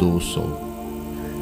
200,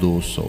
200,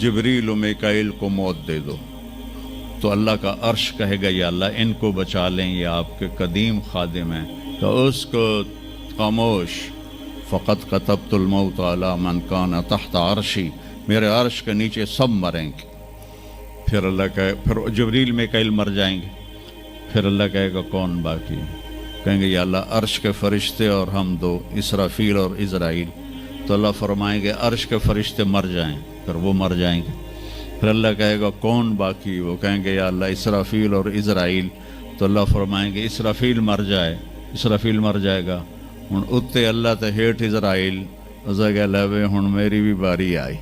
جبریل و میکائیل کو موت دے دو، تو اللہ کا عرش کہے گا یا اللہ ان کو بچا لیں، یہ آپ کے قدیم خادم ہیں، تو اس کو خاموش، فقط کتبت الموت علی من کان تحت عرشی، میرے عرش کے نیچے سب مریں گے۔ پھر اللہ کہے، پھر جبریل میکائیل مر جائیں گے، پھر اللہ کہے گا کون باقی؟ کہیں گے یا اللہ عرش کے فرشتے اور ہم دو، اسرافیل اور عزرائیل۔ تو اللہ فرمائیں گے عرش کے فرشتے مر جائیں، پھر وہ مر جائیں گے۔ پھر اللہ کہے گا کون باقی؟ وہ کہیں گے یا اللہ اسرافیل اور عزرائیل۔ تو اللہ فرمائیں گے اسرافیل مر جائے، اسرافیل مر جائے گا، ہن اتے اللہ تے ہیٹھ عزرائیل، اسا کہ لے ہن میری بھی باری آئی،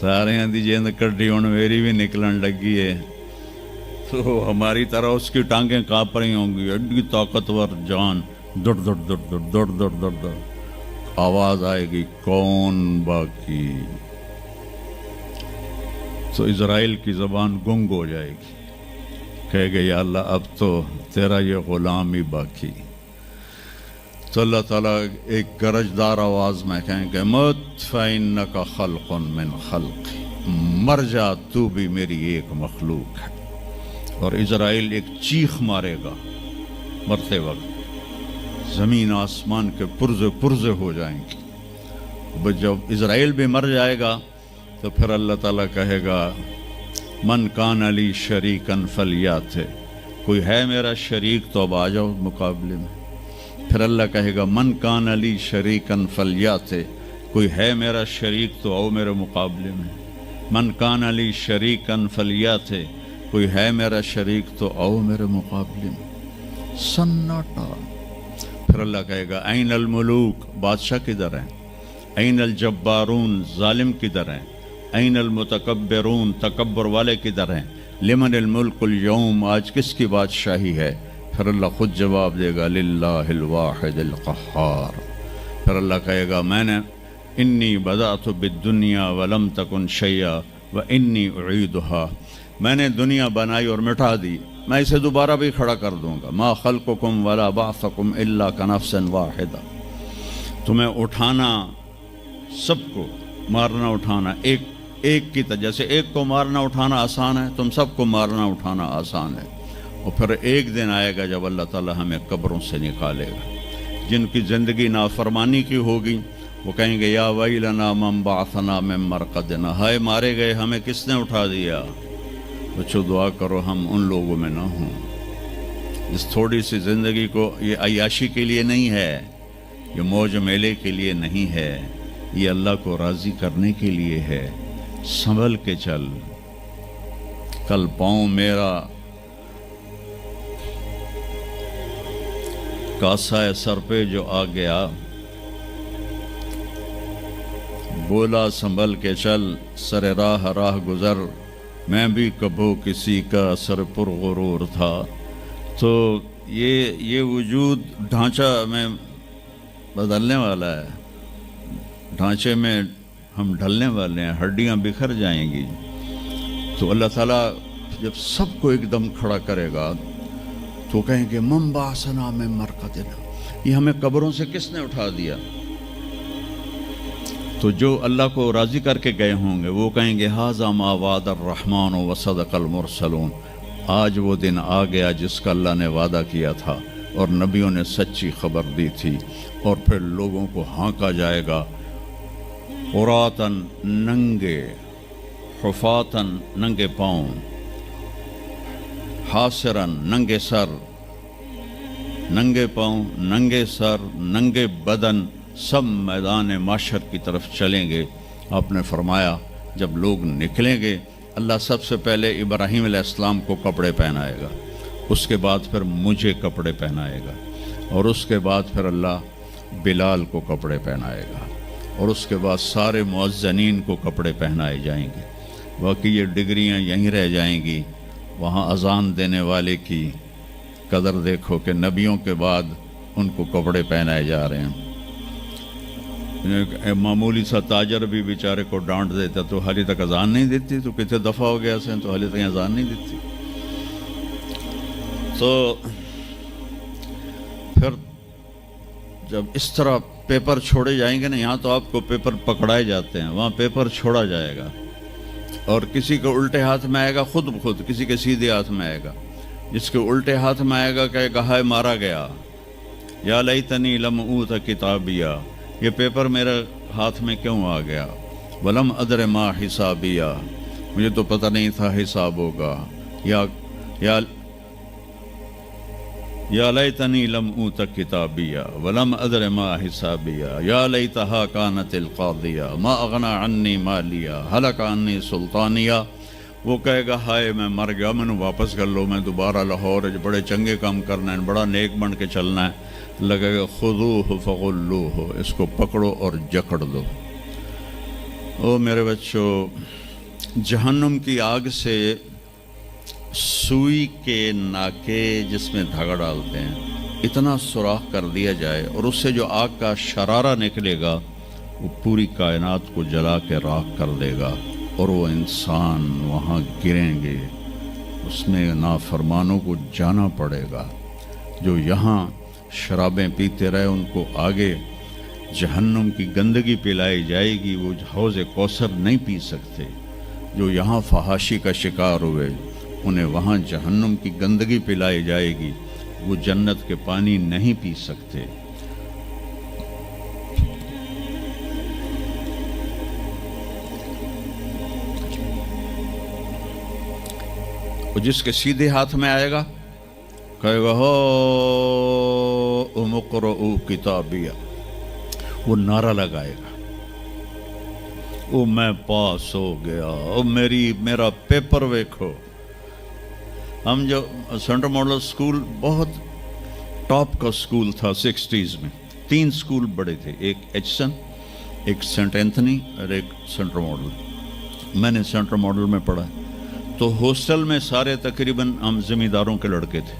سارے دی جیند کڈی ہن میری بھی نکلن لگی ہے۔ تو ہماری طرح اس کی ٹانگیں کانپ رہی ہوں گی، ایڈی طاقتور جان، دڑ دڑ دڑ دڑ دڑ دڑ دڑ دڑ، آواز آئے گی کون باقی؟ تو اسرائیل کی زبان گنگ ہو جائے گی، کہے گا یا اللہ اب تو تیرا یہ غلام ہی باقی۔ تو اللہ تعالیٰ ایک گرجدار آواز میں کہیں گے مت فإنک خلق من خلق، مر جا تو بھی میری ایک مخلوق ہے۔ اور اسرائیل ایک چیخ مارے گا مرتے وقت، زمین آسمان کے پرزے پرزے ہو جائیں گے۔ جب اسرائیل بھی مر جائے گا تو پھر اللہ تعالیٰ کہے گا من کان علی شریکن فلیات، کوئی ہے میرا شریک تو اب آ جاؤ مقابلے میں۔ پھر اللہ کہے گا من کان علی شریکن فلیات، کوئی ہے میرا شریک تو آؤ میرے مقابلے میں۔ من کان علی شریکن فلیات، کوئی ہے میرا شریک تو آؤ میرے مقابلے میں۔ سناٹا۔ پھر اللہ کہے گا این الملوک، بادشاہ کدھر ہیں؟ این الجبارون، ظالم کدھر ہیں؟ این المتکبرون، تکبر والے کدھر ہیں؟ لمن الملک اليوم، آج کس کی بادشاہی ہے؟ پھر اللہ خود جواب دے گا للہ الواحد القہار۔ پھر اللہ کہے گا میں نے انی بدأت بالدنیا ولم تکن شیئا وانی اعیدها، میں نے دنیا بنائی اور مٹا دی، میں اسے دوبارہ بھی کھڑا کر دوں گا۔ ما خلقکم ولا بعثکم الا کنفس واحدہ، تمہیں اٹھانا، سب کو مارنا اٹھانا ایک کی طرح، جیسے ایک کو مارنا اٹھانا آسان ہے، تم سب کو مارنا اٹھانا آسان ہے۔ اور پھر ایک دن آئے گا جب اللہ تعالیٰ ہمیں قبروں سے نکالے گا۔ جن کی زندگی نافرمانی کی ہوگی وہ کہیں گے یا ویلنا من بعثنا من مرقدنا، ہائے مارے گئے ہمیں کس نے اٹھا دیا؟ بچو دعا کرو ہم ان لوگوں میں نہ ہوں۔ اس تھوڑی سی زندگی کو، یہ عیاشی کے لیے نہیں ہے، یہ موج میلے کے لیے نہیں ہے، یہ اللہ کو راضی کرنے کے لیے ہے۔ سنبھل کے چل، کل پاؤں میرا کاسا سر پہ جو آ گیا، بولا سنبھل کے چل سر راہ راہ گزر، میں بھی کبھو کسی کا سر پر غرور تھا۔ تو یہ وجود ڈھانچہ میں بدلنے والا ہے، ڈھانچے میں ہم ڈھلنے والے ہیں، ہڈیاں بکھر جائیں گی۔ تو اللہ تعالیٰ جب سب کو ایک دم کھڑا کرے گا تو کہیں گے من بعثنا من مرقدنا، یہ ہمیں قبروں سے کس نے اٹھا دیا؟ تو جو اللہ کو راضی کر کے گئے ہوں گے وہ کہیں گے ھذا ما وعد الرحمن وصدق المرسلون، آج وہ دن آ گیا جس کا اللہ نے وعدہ کیا تھا اور نبیوں نے سچی خبر دی تھی۔ اور پھر لوگوں کو ہانکا جائے گا عراۃً، ننگے، حفاتً، ننگے پاؤں، حاسراً، ننگے سر، ننگے پاؤں، ننگے سر، ننگے بدن، سب میدان معاشر کی طرف چلیں گے۔ آپ نے فرمایا جب لوگ نکلیں گے اللہ سب سے پہلے ابراہیم علیہ السلام کو کپڑے پہنائے گا، اس کے بعد پھر مجھے کپڑے پہنائے گا، اور اس کے بعد پھر اللہ بلال کو کپڑے پہنائے گا، اور اس کے بعد سارے مؤذنین کو کپڑے پہنائے جائیں گے۔ باقی یہ ڈگریاں یہیں رہ جائیں گی۔ وہاں اذان دینے والے کی قدر دیکھو کہ نبیوں کے بعد ان کو کپڑے پہنائے جا رہے ہیں۔ معمولی سا تاجر بھی بیچارے کو ڈانٹ دیتا تو حالی تک اذان نہیں دیتی، تو کتنے دفعہ ہو گیا سے تو حالی تک اذان نہیں دیتی۔ تو پھر جب اس طرح پیپر چھوڑے جائیں گے نا، یہاں تو آپ کو پیپر پکڑائے جاتے ہیں، وہاں پیپر چھوڑا جائے گا، اور کسی کے الٹے ہاتھ میں آئے گا خود بخود، کسی کے سیدھے ہاتھ میں آئے گا. جس کے الٹے ہاتھ میں آئے گا کہے گا ہائے مارا گیا، یا لیتنی لم اوت کتابیہ، یہ پیپر میرے ہاتھ میں کیوں آ گیا، ولم ادر ما حسابیہ، مجھے تو پتہ نہیں تھا حساب ہوگا، یا لیتنی لم اوت کتابیہ ولم ادر ما حسابیہ، یا لیتہا کانت القاضیہ ما اغنی عنی مالیہ ہلک عنی سلطانیہ. وہ کہے گا ہائے میں مر گیا، میں نے واپس کر لو، میں دوبارہ لاہور بڑے چنگے کام کرنا ہے، بڑا نیک بن کے چلنا ہے. لگے گا خذوہ فغلوہ، اس کو پکڑو اور جکڑ دو. او میرے بچوں، جہنم کی آگ سے سوئی کے ناکے جس میں دھاگا ڈالتے ہیں اتنا سوراخ کر دیا جائے، اور اس سے جو آگ کا شرارہ نکلے گا وہ پوری کائنات کو جلا کے راکھ کر دے گا، اور وہ انسان وہاں گریں گے، اس میں نافرمانوں کو جانا پڑے گا. جو یہاں شرابیں پیتے رہے ان کو آگے جہنم کی گندگی پلائی جائے گی، وہ حوض کوثر نہیں پی سکتے. جو یہاں فحاشی کا شکار ہوئے انہیں وہاں جہنم کی گندگی پلائی جائے گی، وہ جنت کے پانی نہیں پی سکتے. وہ جس کے سیدھے ہاتھ میں آئے گا کہے گا ہو مقرؤ کتابیہ، وہ نعرہ لگائے گا، او میں پاس ہو گیا، او میرا پیپر ویکھو. ہم جو سینٹرل ماڈل سکول بہت ٹاپ کا سکول تھا 60s میں، 3 سکول بڑے تھے، ایک ایچسن، ایک سینٹ اینتھنی اور ایک سینٹرل ماڈل. میں نے سینٹرل ماڈل میں پڑھا، تو ہاسٹل میں سارے تقریباً ہم زمینداروں کے لڑکے تھے.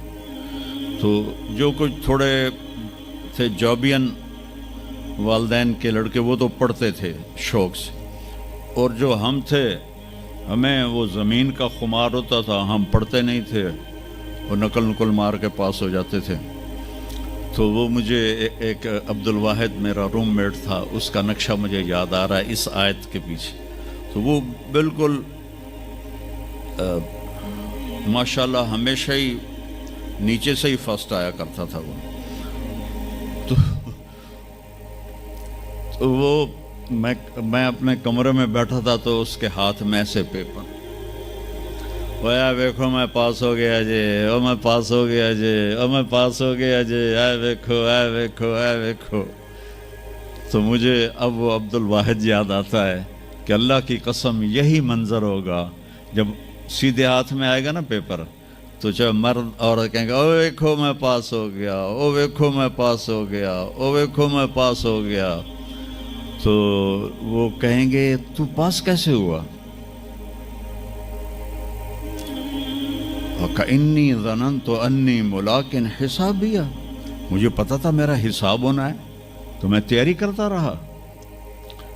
تو جو کچھ تھوڑے تھے جابین والدین کے لڑکے وہ تو پڑھتے تھے شوق سے، اور جو ہم تھے ہمیں وہ زمین کا خمار ہوتا تھا، ہم پڑھتے نہیں تھے اور نقل مار کے پاس ہو جاتے تھے. تو وہ مجھے ایک عبد الواحد میرا روم میٹ تھا، اس کا نقشہ مجھے یاد آ رہا ہے اس آیت کے پیچھے. تو وہ بالکل ماشاءاللہ ہمیشہ ہی نیچے سے ہی فرسٹ آیا کرتا تھا. وہ تو وہ میں اپنے کمرے میں بیٹھا تھا تو اس کے ہاتھ میں سے پیپر، ویا ویکھو میں پاس ہو گیا جی، او میں پاس ہو گیا جی، او میں پاس ہو گیا جی، اے ویکھو اے ویکھو اے ویکھو. تو مجھے اب وہ عبد الواحد یاد آتا ہے کہ اللہ کی قسم یہی منظر ہوگا جب سیدھے ہاتھ میں آئے گا نا پیپر، تو چاہے مرد عورت کہیں گے او ویکھو میں پاس ہو گیا، او ویکھو میں پاس ہو گیا، او ویکھو میں پاس ہو گیا. تو وہ کہیں گے تو پاس کیسے ہوا؟ وَكَإِنِّي ظَنَنْتُ أَنِّي مُلَاقٍ حِسَابِيَّ، مجھے پتا تھا میرا حساب ہونا ہے تو میں تیاری کرتا رہا،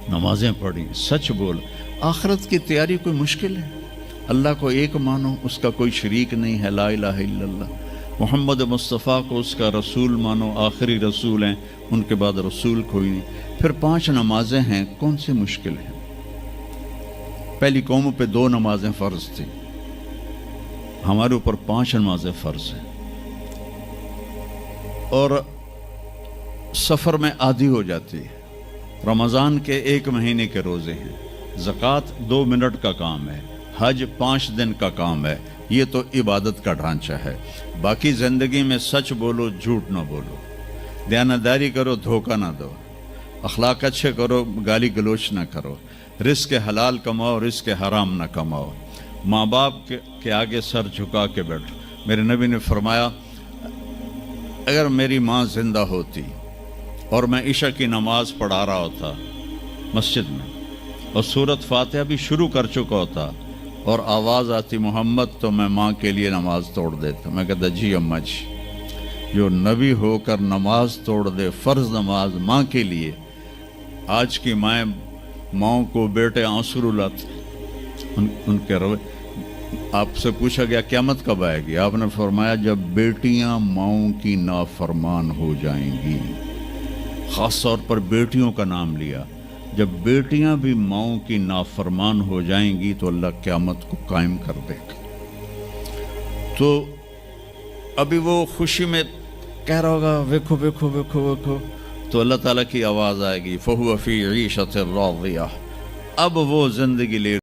نمازیں پڑھی، سچ بول. آخرت کی تیاری کوئی مشکل ہے؟ اللہ کو ایک مانو، اس کا کوئی شریک نہیں ہے، لا الہ الا اللہ. محمد مصطفیٰ کو اس کا رسول مانو، آخری رسول ہیں، ان کے بعد رسول کوئی نہیں. پھر 5 نمازیں ہیں، کون سی مشکل ہیں؟ پہلی قوموں پہ 2 نمازیں فرض تھیں، ہمارے اوپر 5 نمازیں فرض ہیں. اور سفر میں آدھی ہو جاتی ہے. رمضان کے 1 مہینے کے روزے ہیں، زکوٰۃ 2 منٹ کا کام ہے، حج 5 دن کا کام ہے. یہ تو عبادت کا ڈھانچہ ہے. باقی زندگی میں سچ بولو، جھوٹ نہ بولو، دیانتداری کرو، دھوکہ نہ دو، اخلاق اچھے کرو، گالی گلوچ نہ کرو، رزق حلال کماؤ، رزق حرام نہ کماؤ، ماں باپ کے آگے سر جھکا کے بیٹھو. میرے نبی نے فرمایا اگر میری ماں زندہ ہوتی اور میں عشاء کی نماز پڑھا رہا ہوتا مسجد میں اور سورۃ فاتحہ بھی شروع کر چکا ہوتا اور آواز آتی محمد، تو میں ماں کے لیے نماز توڑ دیتا. میں کہتا جی اماں جی، جو نبی ہو کر نماز توڑ دے، فرض نماز ماں کے لیے. آج کی ماؤں کو بیٹے آنسو رلاتے ان کے روے. آپ سے پوچھا گیا قیامت کب آئے گی؟ آپ نے فرمایا جب بیٹیاں ماؤں کی نافرمان ہو جائیں گی. خاص طور پر بیٹیوں کا نام لیا. جب بیٹیاں بھی ماؤں کی نافرمان ہو جائیں گی تو اللہ قیامت کو قائم کر دے گا. تو ابھی وہ خوشی میں کہہ رہا ہوگا ویکھو ویکھو ویکھو ویکھو، تو اللہ تعالیٰ کی آواز آئے گی فَهُوَ فِي عِيشَةٍ رَاضِيَةٍ، اب وہ زندگی لے